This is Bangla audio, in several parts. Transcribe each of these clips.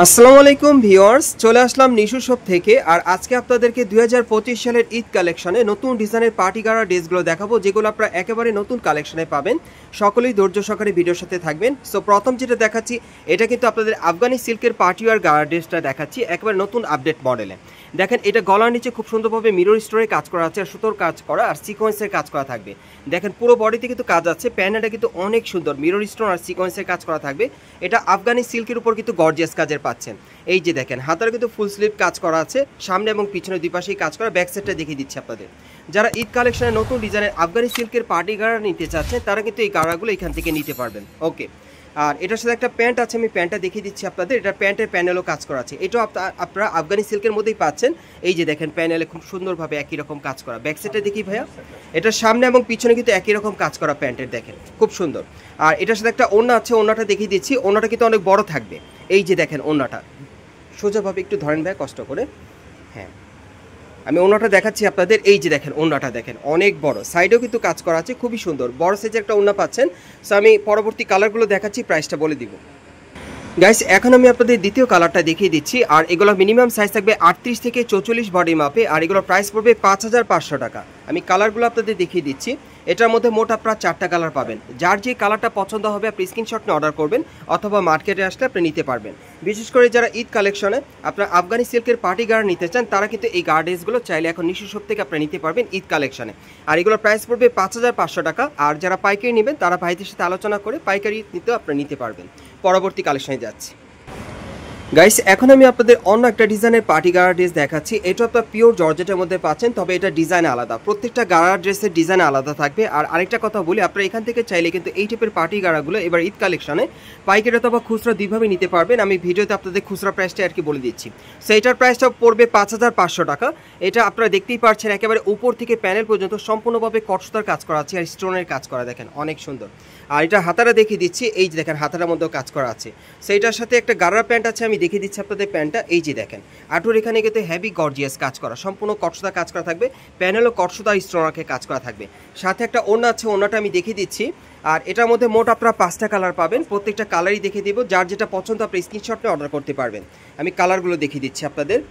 আসসালামু আলাইকুম ভিউয়ার্স, চলে আসলাম নিশু শপ থেকে। আর আজকে আপনাদেরকে 2025 সালের ঈদ কালেকশনে নতুন ডিজাইনের পার্টি গাড়া ড্রেসগুলো দেখাবো, যেগুলো আপনারা একেবারে নতুন কালেকশনে পাবেন। সকলেই ধৈর্য সহকারে ভিডিওর সাথে থাকবেন। সো প্রথম যেটা দেখাচ্ছি, এটা কিন্তু আপনাদের আফগানি সিল্কের পার্টি ওয়্যার গাড়া ড্রেসটা দেখাচ্ছি, একেবারে নতুন আপডেট মডেলে। দেখেন, এটা গলার নিচে খুব সুন্দরভাবে মিরর স্টোরে কাজ করা আছে, আর সুতোর কাজ করা আর সিকোয়েন্সের কাজ করা থাকবে। দেখেন, পুরো বডিতে কিন্তু কাজ আছে। প্যান্টটা কিন্তু অনেক সুন্দর, মিরর স্টোন আর সিকোয়েন্সের কাজ করা থাকবে। এটা আফগানি সিল্কের উপর কিন্তু গর্জিয়াস কাজের পাচ্ছেন। এই যে দেখেন, হাতার কিন্তু ফুল স্লিভ কাজ করা আছে, সামনে এবং পিছনে দুই পাশেই কাজ করা। ব্যাক সাইডটা দেখিয়ে দিচ্ছি আপনাদের। যারা ঈদ কালেকশনে নতুন ডিজাইনের আফগানি সিল্কের পার্টি গাড়া নিতে চাচ্ছেন, তারা কিন্তু এই গাড়াগুলো এখান থেকে নিতে পারবেন। ওকে, আর এটার সাথে একটা প্যান্ট আছে, আমি প্যান্টটা দেখিয়ে দিচ্ছি আপনাদের। এটা প্যান্টের প্যানেলও কাজ করা আছে। এটাও আপনারা আফগানি সিল্কের মধ্যেই পাচ্ছেন। এই যে দেখেন, প্যানেলে খুব সুন্দরভাবে একই রকম কাজ করা। ব্যাক সাইডটা দেখি ভাইয়া, এটার সামনে এবং পিছনে কিন্তু একই রকম কাজ করা প্যান্টের, দেখেন খুব সুন্দর। আর এটার সাথে একটা ওড়না আছে, ওড়নাটা দেখিয়ে দিচ্ছি। ওড়নাটা কিন্তু অনেক বড় থাকবে। এই যে দেখেন, ওড়নাটা সোজাভাবে একটু ধরেন ভাই, কষ্ট করে। হ্যাঁ, আমি ওড়নাটা দেখাচ্ছি আপনাদের। এই যে দেখেন, ওড়নাটা দেখেন অনেক বড়, সাইডেও কিন্তু কাজ করা আছে, খুবই সুন্দর। বড় সাইজের একটা ওড়না পাচ্ছেন। সো আমি পরবর্তী কালারগুলো দেখাচ্ছি, প্রাইসটা বলে দিব। গাইস, এখন আমি আপনাদের দ্বিতীয় কালারটা দেখিয়ে দিচ্ছি। আর এগুলো মিনিমাম সাইজ থাকবে 38 থেকে 44 বডি মাপে। আর এগুলোর প্রাইস পড়বে 5500 টাকা। আমি কালারগুলো আপনাদের দেখিয়ে দিচ্ছি। এটার মধ্যে মোট আপনারা 4টা কালার পাবেন। যার যে কালারটা পছন্দ হবে আপনি স্ক্রিনশট নিয়ে অর্ডার করবেন, অথবা মার্কেটে আসলে আপনি নিতে পারবেন। বিশেষ করে যারা ঈদ কালেকশনে আপনার আফগানি সিল্কের পার্টি গাড়া নিতে চান, তারা কিন্তু এই গার্ডেসগুলো চাইলে এখন নিশু শপ থেকে আপনি নিতে পারবেন ঈদ কালেকশনে। আর এগুলোর প্রাইস পড়বে 5500 টাকা। আর যারা পাইকারি নেবেন, তারা ভাইদের সাথে আলোচনা করে পাইকারি নিতেও আপনি নিতে পারবেন। পরবর্তী কালেকশনে যাচ্ছি। গাইস, এখন আমি আপনাদের অন্য একটা ডিজাইনের পার্টি গাড়া ড্রেস দেখাচ্ছি। এটা আপনার পিওর জর্জেটের মধ্যে পাচ্ছেন, তবে এটা ডিজাইন আলাদা। প্রত্যেকটা গাড়া ড্রেসের ডিজাইন আলাদা থাকবে। আর আরেকটা কথা বলি, আপনারা এখান থেকে চাইলে কিন্তু এই টাইপের পার্টি গাড়াগুলো এবার ঈদ কালেকশনে পাইকারি অথবা খুচরা দুইভাবে নিতে পারবেন। আমি ভিডিওতে আপনাদের খুচরা প্রাইসটা আর কি বলে দিচ্ছি। সো এটার প্রাইসটা পড়বে 5500 টাকা। এটা আপনারা দেখতেই পাচ্ছেন, একেবারে উপর থেকে প্যানেল পর্যন্ত সম্পূর্ণভাবে কটসুতার কাজ করা আছে, আর স্টোনের কাজ করা, দেখেন অনেক সুন্দর। আর এটা হাতাটা দেখিয়ে দিচ্ছি। এই যে দেখেন, হাতাটার মধ্যেও কাজ করা আছে। সো এটার সাথে একটা গাড়া প্যান্ট আছে, আমি দেখিয়ে দিচ্ছি আপনাদের প্যান্টটা। এই যে দেখেন, আঁটুর এখানে কিন্তু হেভি গর্জিয়াস কাজ করা, সম্পূর্ণ কটসুতা কাজ করা থাকবে। প্যানেলও কটসুতা স্টোনারকে কাজ করা থাকবে। সাথে একটা ওড়না আছে, ওড়নাটা আমি দেখিয়ে দিচ্ছি। আর এটার মধ্যে মোট আপনারা 5টা কালার পাবেন। প্রত্যেকটা কালারই দেখিয়ে দিব, যার যেটা পছন্দ আপনি স্ক্রিনশট নিয়ে অর্ডার করতে পারবেন। আমি কালারগুলো দেখিয়ে দিচ্ছি আপনাদের।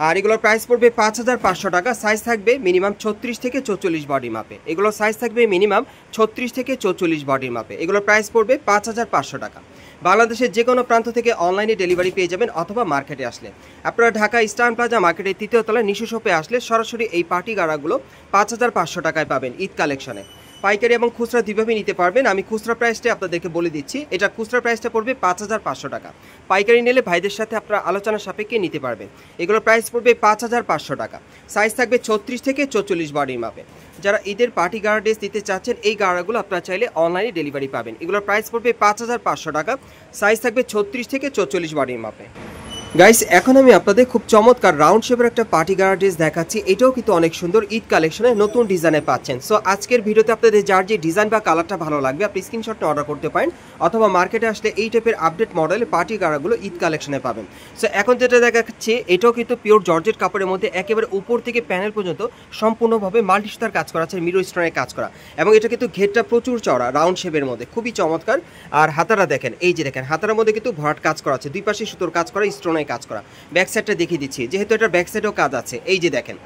আর এগুলোর প্রাইস পড়বে 5500 টাকা। সাইজ থাকবে মিনিমাম 36 থেকে 44 বডি মাপে। এগুলোর সাইজ থাকবে মিনিমাম 36 থেকে 44 বডি মাপে। এগুলোর প্রাইস পড়বে 5500 টাকা। বাংলাদেশের যে কোনো প্রান্ত থেকে অনলাইনে ডেলিভারি পেয়ে যাবেন, অথবা মার্কেটে আসলে আপনারা ঢাকা ইস্টার্ন প্লাজা মার্কেটের 3য় তলায় নিশু শপে আসলে সরাসরি এই পার্টি গাড়াগুলো 5500 টাকায় পাবেন ঈদ কালেকশনে। পাইকারি এবং খুচরা দুইভাবে নিতে পারবেন। আমি খুচরা প্রাইসটা আপনাদেরকে বলে দিচ্ছি। এটা খুচরা প্রাইসটা পড়বে 5500 টাকা। পাইকারি নিলে ভাইদের সাথে আপনারা আলোচনা সাপেক্ষে নিতে পারবেন। এগুলোর প্রাইস পড়বে 5500 টাকা। সাইজ থাকবে 36 থেকে 44 বডির মাপে। যারা ঈদের পার্টি গাড়া ড্রেস দিতে চাচ্ছেন, এই গাড়াগুলো আপনারা চাইলে অনলাইনে ডেলিভারি পাবেন। এগুলোর প্রাইস পড়বে 5500 টাকা। সাইজ থাকবে 36 থেকে 44 বডির মাপে। গাইস, এখন আমি আপনাদের খুব চমৎকার রাউন্ড শেপের একটা পার্টি গাড়া ড্রেস দেখাচ্ছি। এটাও কিন্তু অনেক সুন্দর, ঈদ কালেকশনে নতুন ডিজাইনে পাচ্ছেন। সো আজকের ভিডিওতে আপনাদের যার যে ডিজাইন বা কালারটা ভালো লাগবে, আপনি স্ক্রিনশট অর্ডার করতে পারেন, অথবা মার্কেটে আসলে এই টাইপের আপডেট মডেলের পার্টি গাড়াগুলো ঈদ কালেকশনে পাবেন। সো এখন যেটা দেখাচ্ছি, এটাও কিন্তু পিওর জর্জেট কাপড়ের মধ্যে একেবারে উপর থেকে প্যানেল পর্যন্ত সম্পূর্ণভাবে মাল্টি সুতার কাজ করা আছে, মিরর স্টোনের কাজ করা। এবং এটা কিন্তু ঘেরটা প্রচুর চড়া, রাউন্ড শেপের মধ্যে, খুবই চমৎকার। আর হাতারা দেখেন, এই যে দেখেন, হাতার মধ্যে কিন্তু ভরাট কাজ করা আছে, দুই পাশে সুতোর কাজ করা, স্টোনের কাজ করা। ব্যাক সাইডটা দেখিয়ে দিচ্ছি, যেহেতু এটার ব্যাক সাইডেও কাজ আছে। এই যে দেখেন,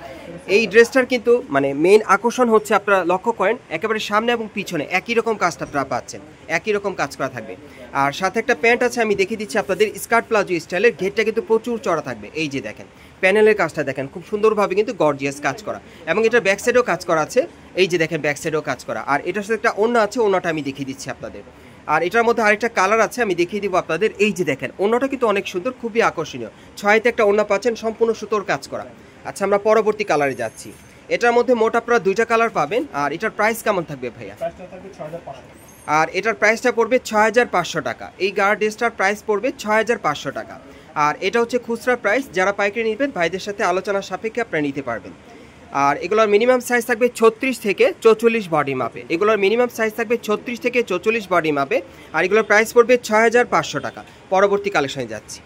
এই ড্রেসটার কিন্তু মানে মেইন আকর্ষণ হচ্ছে, আপনারা লক্ষ্য করেন একেবারে সামনে এবং পিছনে একই রকম কাজটা আপনারা পাচ্ছেন, একই রকম কাজ করা থাকবে। আর সাথে একটা প্যান্ট আছে, আমি দেখিয়ে দিচ্ছি আপনাদের, স্কার্ট প্লাজো স্টাইলের। ঘেরটা কিন্তু প্রচুর চড়া থাকবে। এই যে দেখেন, প্যানেলের কাজটা দেখেন, খুব সুন্দরভাবে কিন্তু গর্জিয়াস কাজ করা। এবং এটার ব্যাক সাইডেও কাজ করা আছে। এই যে দেখেন, ব্যাক সাইডেও কাজ করা। আর এটার সাথে একটা ওড়না আছে, ওড়নাটা আমি দেখিয়ে দিচ্ছি আপনাদের। আর এটার মধ্যে আরেকটা কালার আছে, আমি দেখিয়ে দিব আপনাদের। এই যে দেখেন, ওড়নাটা কিন্তু অনেক সুন্দর, খুবই আকর্ষণীয়। 6তে একটা ওড়না পাচ্ছেন, সম্পূর্ণ সুতোর কাজ করা। আচ্ছা, আমরা পরবর্তী কালারে যাচ্ছি। এটার মধ্যে মোট আপনারা 2টা কালার পাবেন। আর এটার প্রাইস কেমন থাকবে ভাইয়া? আর এটার প্রাইসটা পড়বে 6500 টাকা। এই গাড়া ড্রেসটার প্রাইস পড়বে 6500 টাকা। আর এটা হচ্ছে খুচরা প্রাইস। যারা পাইকারি নেবেন, ভাইদের সাথে আলোচনা সাপেক্ষে আপনারা নিতে পারবেন। আর এগুলোর মিনিমাম সাইজ থাকবে 36 থেকে 44 বডি মাপে। এগুলোর মিনিমাম সাইজ থাকবে 36 থেকে 44 বডি মাপে। আর এগুলোর প্রাইস পড়বে 6500 টাকা। পরবর্তী কালেকশনে যাচ্ছি।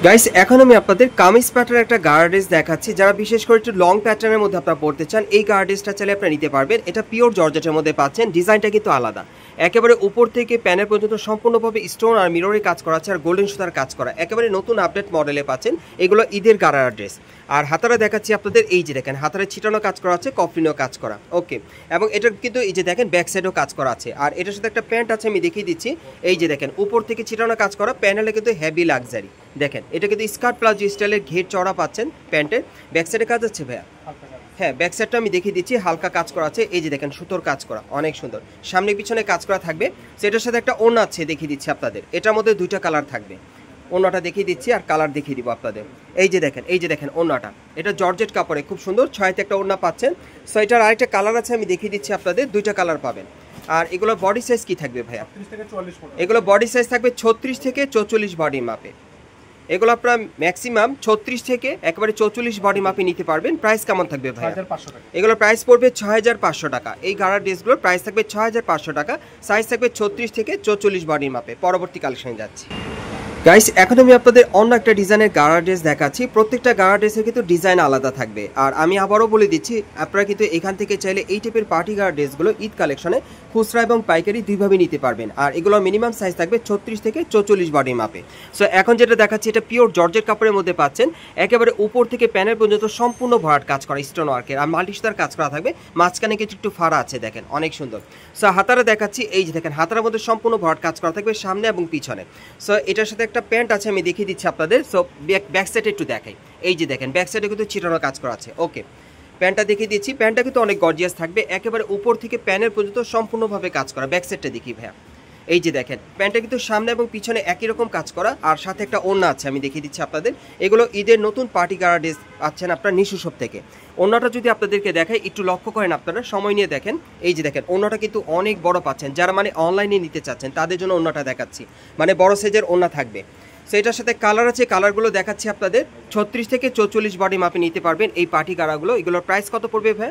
গাইস, এখন আমি আপনাদের কামিজ প্যাটার্নের একটা গাড়া ড্রেস দেখাচ্ছি। যারা বিশেষ করে একটু লং প্যাটার্নের মধ্যে আপনারা পড়তে চান, এই গাড়া ড্রেসটা চাইলে আপনারা নিতে পারবেন। এটা পিওর জর্জেটের মধ্যে পাচ্ছেন, ডিজাইনটা কিন্তু আলাদা। একেবারে উপর থেকে প্যানেল পর্যন্ত সম্পূর্ণভাবে স্টোন আর মিররের কাজ করা আছে আর গোল্ডেন সুতার কাজ করা, একেবারে নতুন আপডেট মডেলে পাচ্ছেন। এগুলো ঈদের গারারা ড্রেস। আর হাতারা দেখাচ্ছি আপনাদের, এই যে দেখেন হাতারে ছিটানো কাজ করা আছে, কফলিনও কাজ করা, ওকে। এবং এটা কিন্তু এই যে দেখেন ব্যাক সাইডেও কাজ করা আছে। আর এটার সাথে একটা প্যান্ট আছে, আমি দেখিয়ে দিচ্ছি। এই যে দেখেন উপর থেকে ছিটানো কাজ করা, প্যানেলে কিন্তু হেভি লাক্সারি। দেখেন এটা কিন্তু স্কার্ট প্লাজো স্টাইলের ঘের চড়া পাচ্ছেন প্যান্টের। ব্যাক সাইডে কাজ আছে ভাইয়া, হ্যাঁ ব্যাক সাইডটা আমি দেখিয়ে দিচ্ছি, হালকা কাজ করা আছে। এই যে দেখেন সুতোর কাজ করা, অনেক সুন্দর। সামনে পিছনে কাজ করা থাকবে। সেটার সাথে একটা ওড়না আছে, দেখিয়ে দিচ্ছি আপনাদের। এটার মধ্যে দুইটা কালার থাকবে। ওড়নাটা দেখিয়ে দিচ্ছি আর কালার দেখিয়ে দিব আপনাদের। এই যে দেখেন ওড়নাটা, এটা জর্জেট কাপড়ে খুব সুন্দর, 6তে একটা ওড়না পাচ্ছেন। সো এটার আরেকটা কালার আছে, আমি দেখিয়ে দিচ্ছি আপনাদের, দুইটা কালার পাবেন। আর এগুলো বডি সাইজ কি থাকবে ভাইয়া? এগুলো বডি সাইজ থাকবে 36 থেকে 44 বডি মাপে। এগুলো আপনারা ম্যাক্সিমাম 36 থেকে একেবারে 44 বডি মাপে নিতে পারবেন। প্রাইস কেমন থাকবে ভাই? এগুলোর প্রাইস পড়বে 6500 টাকা। এই গাড়ার ড্রেসগুলোর প্রাইস থাকবে 6500 টাকা। সাইজ থাকবে 36 থেকে 44 বডি মাপে। পরবর্তী কালেকশনে যাচ্ছি গাইস। এখন আমি আপনাদের অন্য একটা ডিজাইনের গাড়া ড্রেস দেখাচ্ছি। প্রত্যেকটা গাড়া ড্রেসের কিন্তু ডিজাইন আলাদা থাকবে। আর আমি আবারও বলে দিচ্ছি, আপনারা কিন্তু এখান থেকে চাইলে এই টাইপের পার্টি গাড়া ড্রেসগুলো ঈদ কালেকশনে খুচরা এবং পাইকারি দুইভাবে নিতে পারবেন। আর এগুলো মিনিমাম সাইজ থাকবে 36 থেকে 44 বডি মাপে। সো এখন যেটা দেখাচ্ছি, এটা পিওর জর্জেট কাপড়ের মধ্যে পাচ্ছেন। একেবারে উপর থেকে প্যানেল পর্যন্ত সম্পূর্ণ ভরাট কাজ করা, স্টোন ওয়ার্কের আর মাল্টি সুতার কাজ করা থাকবে। মাঝখানে কিছু একটু ফাড়া আছে, দেখেন অনেক সুন্দর। সো হাতারা দেখাচ্ছি, এই যে দেখেন হাতার মধ্যে সম্পূর্ণ ভরাট কাজ করা থাকবে সামনে এবং পিছনে। সো এটার সাথে একটা প্যান্ট আছে, আমি দেখিয়ে দিচ্ছি আপনাদের। সো ব্যাক সাইডে একটু দেখাই, এই যে দেখেন ব্যাক সাইডে কিন্তু ছিটানো কাজ করা আছে, ওকে। প্যান্টটা দেখিয়ে দিচ্ছি, প্যান্টটা কিন্তু অনেক গর্জিয়াস থাকবে, একেবারে উপর থেকে প্যানেল পর্যন্ত সম্পূর্ণভাবে কাজ করা। ব্যাক সাইডটা দেখি ভাইয়া, এই যে দেখেন প্যান্টটা কিন্তু সামনে এবং পিছনে একই রকম কাজ করা আর সাথে একটা ওড়না আছে, আমি দেখিয়ে দিচ্ছি আপনাদের। এগুলো ঈদের নতুন পার্টি গাড়া ড্রেস পাচ্ছেন আপনার নিশু শপ থেকে। ওড়নাটা যদি আপনাদেরকে দেখাই, একটু লক্ষ্য করেন, আপনারা সময় নিয়ে দেখেন। এই যে দেখেন ওড়নাটা কিন্তু অনেক বড় পাচ্ছেন। যারা মানে অনলাইনে নিতে চাচ্ছেন তাদের জন্য ওড়নাটা দেখাচ্ছি, মানে বড় সাইজের ওড়না থাকবে। সো এটার সাথে কালার আছে, কালারগুলো দেখাচ্ছি আপনাদের। 36 থেকে 44 বডি মাপে নিতে পারবেন এই পার্টি গাড়াগুলো। এগুলোর প্রাইস কত পড়বে ভাই?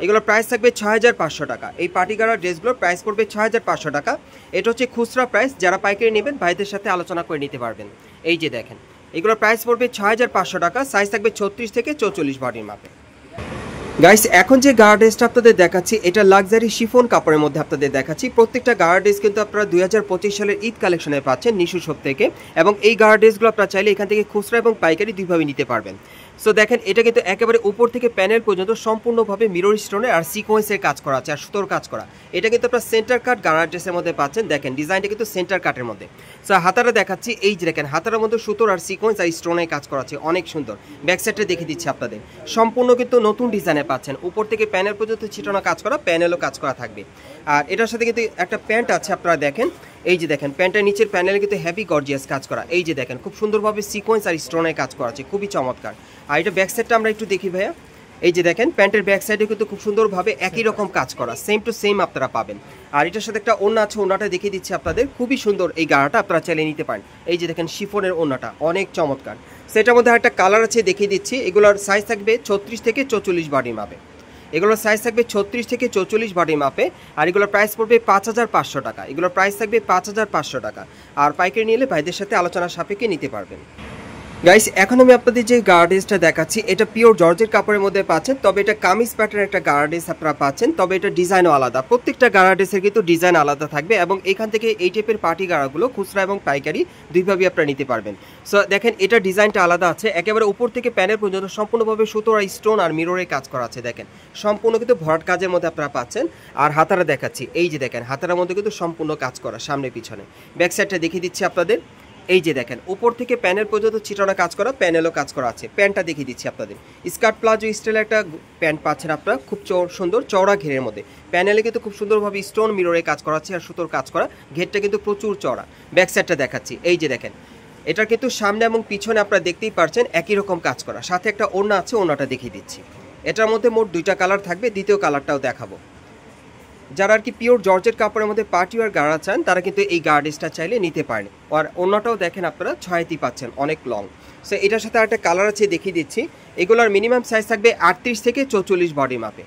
এগুলোর প্রাইস থাকবে 6500 টাকা। এই পার্টি গাড়া ড্রেসগুলোর প্রাইস পড়বে 6500 টাকা। এটা হচ্ছে খুচরা প্রাইস, যারা পাইকারি নেবেন ভাইদের সাথে আলোচনা করে নিতে পারবেন। এই যে দেখেন এগুলোর প্রাইস পড়বে 6500 টাকা। সাইজ থাকবে 36 থেকে 44 বডির মাপে। গাইস এখন যে গাড়া ড্রেসটা আপনাদের দেখাচ্ছি, এটা লাক্সারি শিফন কাপড়ের মধ্যে আপনাদের দেখাচ্ছি। প্রত্যেকটা গাড়া ড্রেস কিন্তু আপনারা 2025 সালের ঈদ কালেকশনে পাচ্ছেন নিশু শপ থেকে। এবং এই গাড়া ড্রেসগুলো আপনারা চাইলে এখান থেকে খুচরা এবং পাইকারি দুইভাবে নিতে পারবেন। সো দেখেন এটা কিন্তু একেবারে উপর থেকে প্যানেল পর্যন্ত সম্পূর্ণভাবে মিরর স্টোনের আর সিকোয়েন্সের কাজ করা আছে আর সুতোর কাজ করা। এটা কিন্তু আপনারা সেন্টার কাট গাড়া ড্রেসের মধ্যে পাচ্ছেন। দেখেন ডিজাইনটা কিন্তু সেন্টার কাটের মধ্যে। সো হাতারা দেখাচ্ছি, এই যে দেখেন হাতার মধ্যে সুতোর আর সিকোয়েন্স আর স্টোনের কাজ করা আছে, অনেক সুন্দর। ব্যাক সাইডটা দেখিয়ে দিচ্ছি আপনাদের, সম্পূর্ণ কিন্তু নতুন ডিজাইনে পাচ্ছেন। উপর থেকে প্যানেল পর্যন্ত ছিটানো কাজ করা, প্যানেলও কাজ করা থাকবে। আর এটার সাথে কিন্তু একটা প্যান্ট আছে, আপনারা দেখেন এই যে দেখেন প্যান্টের নিচের প্যানেলে কিন্তু হেভি গর্জিয়াস কাজ করা। এই যে দেখেন খুব সুন্দরভাবে সিকোয়েন্স আর স্টোনের কাজ করা আছে, খুবই চমৎকার। আর এটা ব্যাক সাইডটা আমরা একটু দেখি ভাইয়া, এই যে দেখেন প্যান্টের ব্যাক সাইডে কিন্তু খুব সুন্দরভাবে একই রকম কাজ করা, সেম টু সেম আপনারা পাবেন। আর এটার সাথে একটা ওড়না আছে, ওড়নাটা দেখিয়ে দিচ্ছি আপনাদের, খুবই সুন্দর এই গাড়াটা, আপনারা চাইলে নিতে পারেন। এই যে দেখেন শিফনের ওড়নাটা অনেক চমৎকার। সেটার মধ্যে একটা কালার আছে, দেখিয়ে দিচ্ছি। এগুলোর সাইজ থাকবে 36 থেকে 44 বডি মাপে। এগুলোর সাইজ থাকবে 36 থেকে 44 বডি মাপে। আর এগুলোর প্রাইস পড়বে 5500 টাকা। এগুলোর প্রাইস থাকবে 5500 টাকা। আর পাইকারি নিলে ভাইদের সাথে আলোচনা সাপেক্ষে নিতে পারবেন। গাইস এখন আমি আপনাদের যে গাড়া ড্রেসটা দেখাচ্ছি, এটা পিওর জর্জেট কাপড়ের মধ্যে পাচ্ছেন। তবে এটা কামিজ প্যাটার্নের একটা গাড়া ড্রেস আপনারা পাচ্ছেন। তবে এটা ডিজাইনও আলাদা, প্রত্যেকটা গাড়া ড্রেসের কিন্তু ডিজাইন আলাদা থাকবে। এবং এখান থেকে এই টাইপের পার্টি গাড়াগুলো খুচরা এবং পাইকারি দুইভাবেই আপনারা নিতে পারবেন। সো দেখেন এটা ডিজাইনটা আলাদা আছে, একেবারে উপর থেকে প্যানেল পর্যন্ত সম্পূর্ণভাবে সুতো আর স্টোন আর মিররের কাজ করা আছে। দেখেন সম্পূর্ণ কিন্তু ভরাট কাজের মধ্যে আপনারা পাচ্ছেন। আর হাতারা দেখাচ্ছি, এই যে দেখেন হাতারার মধ্যে কিন্তু সম্পূর্ণ কাজ করা সামনে পিছনে। ব্যাক সাইডটা দেখিয়ে দিচ্ছি আপনাদের, এই যে দেখেন উপর থেকে প্যানেল পর্যন্ত ছিটানো কাজ করা, প্যানেলও কাজ করা আছে। প্যান্টটা দেখিয়ে দিচ্ছি আপনাদের, স্কার্ট প্লাজো স্টাইলের একটা প্যান্ট পাচ্ছেন আপনারা, খুব সুন্দর চওড়া ঘেরের মধ্যে। প্যানেলে কিন্তু খুব সুন্দরভাবে স্টোন মিররে কাজ করা আছে আর সুতোর কাজ করা, ঘেরটা কিন্তু প্রচুর চওড়া। ব্যাক সাইডটা দেখাচ্ছি, এই যে দেখেন এটা কিন্তু সামনে এবং পিছনে আপনারা দেখতেই পারছেন একই রকম কাজ করা, সাথে একটা ওড়না আছে, ওড়নাটা দেখিয়ে দিচ্ছি। এটার মধ্যে মোট দুইটা কালার থাকবে, দ্বিতীয় কালারটাও দেখাবো। যারা আর কি পিওর জর্জেট কাপড়ের মধ্যে পার্টি ওয়ার গাড়া চান তারা কিন্তু এই গাড়া ড্রেসটা চাইলে নিতে পারেন। আর অন্যটাও দেখেন আপনারা 6টি পাচ্ছেন, অনেক লং। সো এটার সাথে একটা কালার আছে, দেখিয়ে দিচ্ছি। এগুলোর মিনিমাম সাইজ থাকবে 38 থেকে 44 বডি মাপে।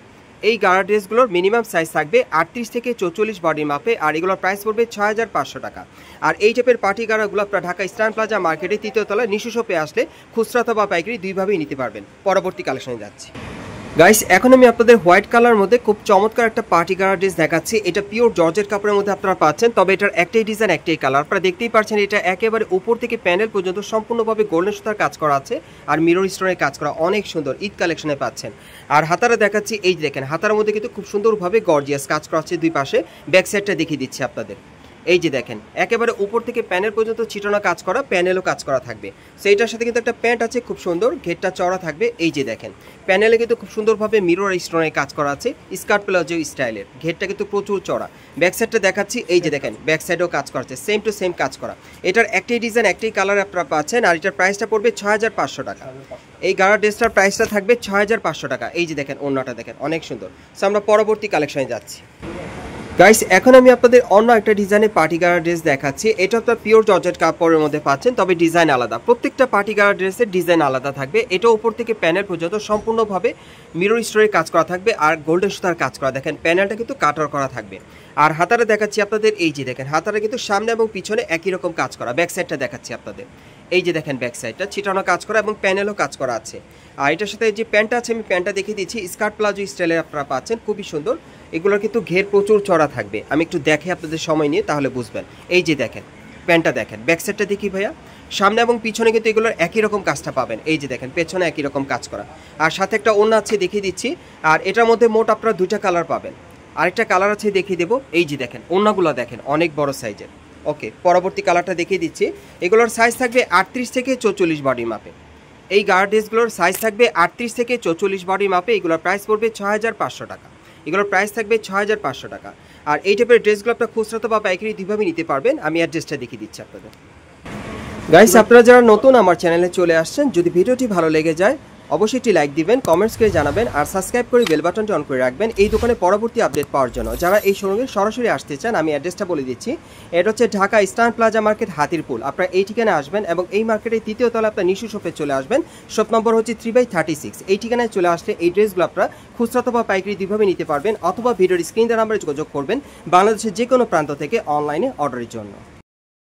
এই গাড়া ড্রেসগুলোর মিনিমাম সাইজ থাকবে 38 থেকে 44 বডি মাপে। আর এগুলোর প্রাইস পড়বে 6500 টাকা। আর এই টাইপের পার্টি গাড়াগুলো আপনারা ঢাকা ইস্টার্ন প্লাজা মার্কেটের 3য় তলায় নিশু শপে আসলে খুচরা অথবা পাইকারি দুইভাবেই নিতে পারবেন। পরবর্তী কালেকশনে যাচ্ছি। গাইস এখন আমি আপনাদের হোয়াইট কালার মধ্যে খুব চমৎকার একটা পার্টি গারা ড্রেস দেখাচ্ছি। এটা পিওর জর্জেট কাপড়ের মধ্যে আপনারা পাচ্ছেন, তবে এটার একটাই ডিজাইন একটাই কালার। আপনারা দেখতেই পাচ্ছেন এটা একেবারে উপর থেকে প্যানেল পর্যন্ত সম্পূর্ণভাবে গোল্ডেন সুতার কাজ করা আছে আর মিরর স্টোনের কাজ করা, অনেক সুন্দর ঈদ কালেকশনে পাচ্ছেন। আর হাতারা দেখাচ্ছি, এই দেখেন হাতার মধ্যে কিন্তু খুব সুন্দরভাবে গর্জিয়াস কাজ করা আছে দুই পাশে। ব্যাক সাইডটা দেখিয়ে দিচ্ছি আপনাদের, এই যে দেখেন একেবারে উপর থেকে প্যানেল পর্যন্ত ছিটানো কাজ করা, প্যানেলও কাজ করা থাকবে। সেইটার সাথে কিন্তু একটা প্যান্ট আছে খুব সুন্দর, ঘেরটা চড়া থাকবে। এই যে দেখেন প্যানেলে কিন্তু খুব সুন্দরভাবে মিরর স্টোনের কাজ করা আছে, স্কার্ট প্লাজো স্টাইলের, ঘেরটা কিন্তু প্রচুর চড়া। ব্যাক সাইডটা দেখাচ্ছি, এই যে দেখেন ব্যাক সাইডেও কাজ করছে, সেম টু সেম কাজ করা। এটার একটাই ডিজাইন একটাই কালার আপনারা পাচ্ছেন, আর এটার প্রাইসটা পড়বে 6500 টাকা। এই গাড়া ড্রেসটার প্রাইসটা থাকবে 6500 টাকা। এই যে দেখেন ওড়নাটা দেখেন অনেক সুন্দর। সো আমরা পরবর্তী কালেকশনে যাচ্ছি। গাইস এখন আমি আপনাদের অন্য একটা ডিজাইনের পার্টি গারা ড্রেস দেখাচ্ছি। এটা আপনার পিওর জর্জেট কাপড়ের মধ্যে পাচ্ছেন, তবে ডিজাইন আলাদা। প্রত্যেকটা পার্টি গারা ড্রেসের ডিজাইন আলাদা থাকবে। এটা উপর থেকে প্যানেল পর্যন্ত সম্পূর্ণভাবে মিরর স্টোরের কাজ করা থাকবে আর গোল্ডেন সুতার কাজ করা। দেখেন প্যানেলটা কিন্তু কাটার করা থাকবে। আর হাতারে দেখাচ্ছি আপনাদের, এই যে দেখেন হাতারে কিন্তু সামনে এবং পিছনে একই রকম কাজ করা। ব্যাক সাইডটা দেখাচ্ছি আপনাদের, এই যে দেখেন ব্যাক সাইডটা ছিটানো কাজ করা এবং প্যানেলও কাজ করা আছে। আর এটার সাথে যে প্যান্টটা আছে আমি প্যান্টটা দেখিয়ে দিচ্ছি, স্কার্ট প্লাজো স্টাইলের আপনারা পাচ্ছেন, খুবই সুন্দর। এগুলোর কিন্তু ঘের প্রচুর চড়া থাকবে, আমি একটু দেখে আপনাদের সময় নিয়ে তাহলে বুঝবেন। এই যে দেখেন প্যান্টটা দেখেন, ব্যাক সাইডটা দেখি ভাইয়া, সামনে এবং পিছনে কিন্তু এগুলোর একই রকম কাজটা পাবেন। এই যে দেখেন পেছনে একই রকম কাজ করা, আর সাথে একটা ওড়না আছে দেখিয়ে দিচ্ছি। আর এটার মধ্যে মোট আপনারা দুইটা কালার পাবেন, আরেকটা কালার আছে দেখিয়ে দেবো। এই যে দেখেন ওড়নাগুলো দেখেন অনেক বড় সাইজের। ওকে, পরবর্তী কালারটা দেখিয়ে দিচ্ছি। এগুলোর সাইজ থাকবে 38 থেকে 44 বডি মাপে। এই গার্ড ড্রেসগুলোর সাইজ থাকবে 38 থেকে 44 বডি মাপে। এগুলোর প্রাইস পড়বে 6500 টাকা। এগুলোর প্রাইস থাকবে 6500 টাকা। আর এই টাইপের ড্রেসগুলো আপনার খুচরা বা পাইকারি দুইভাবে নিতে পারবেন। আমি অ্যাড্রেসটা দেখিয়ে দিচ্ছি আপনাদের। গাইস আপনারা যারা নতুন আমার চ্যানেলে চলে আসছেন, যদি ভিডিওটি ভালো লেগে যায় অবশ্যই একটি লাইক দিবেন, কমেন্টস করে জানাবেন, আর সাবস্ক্রাইব করে বেল বাটনটি অন করে রাখবেন এই দোকানে পরবর্তী আপডেট পাওয়ার জন্য। যারা এই শোরুমে সরাসরি আসতে চান আমি অ্যাড্রেসটা বলে দিচ্ছি। এটা হচ্ছে Dhaka eastern plaza market, Hatirpul. আপনারা এই ঠিকানায় আসবেন এবং এই মার্কেটের তৃতীয় তলা আপনার নিশু শপে চলে আসবেন। শপ নম্বর হচ্ছে 3/36। এই ঠিকানায় চলে আসলে এই ড্রেসগুলো আপনারা খুচরা বা পাইকারি দুইভাবে নিতে পারবেন, অথবা ভিডিওর স্ক্রিন নাম্বারে যোগাযোগ করবেন বাংলাদেশের যে কোনো প্রান্ত থেকে অনলাইনে অর্ডারের জন্য।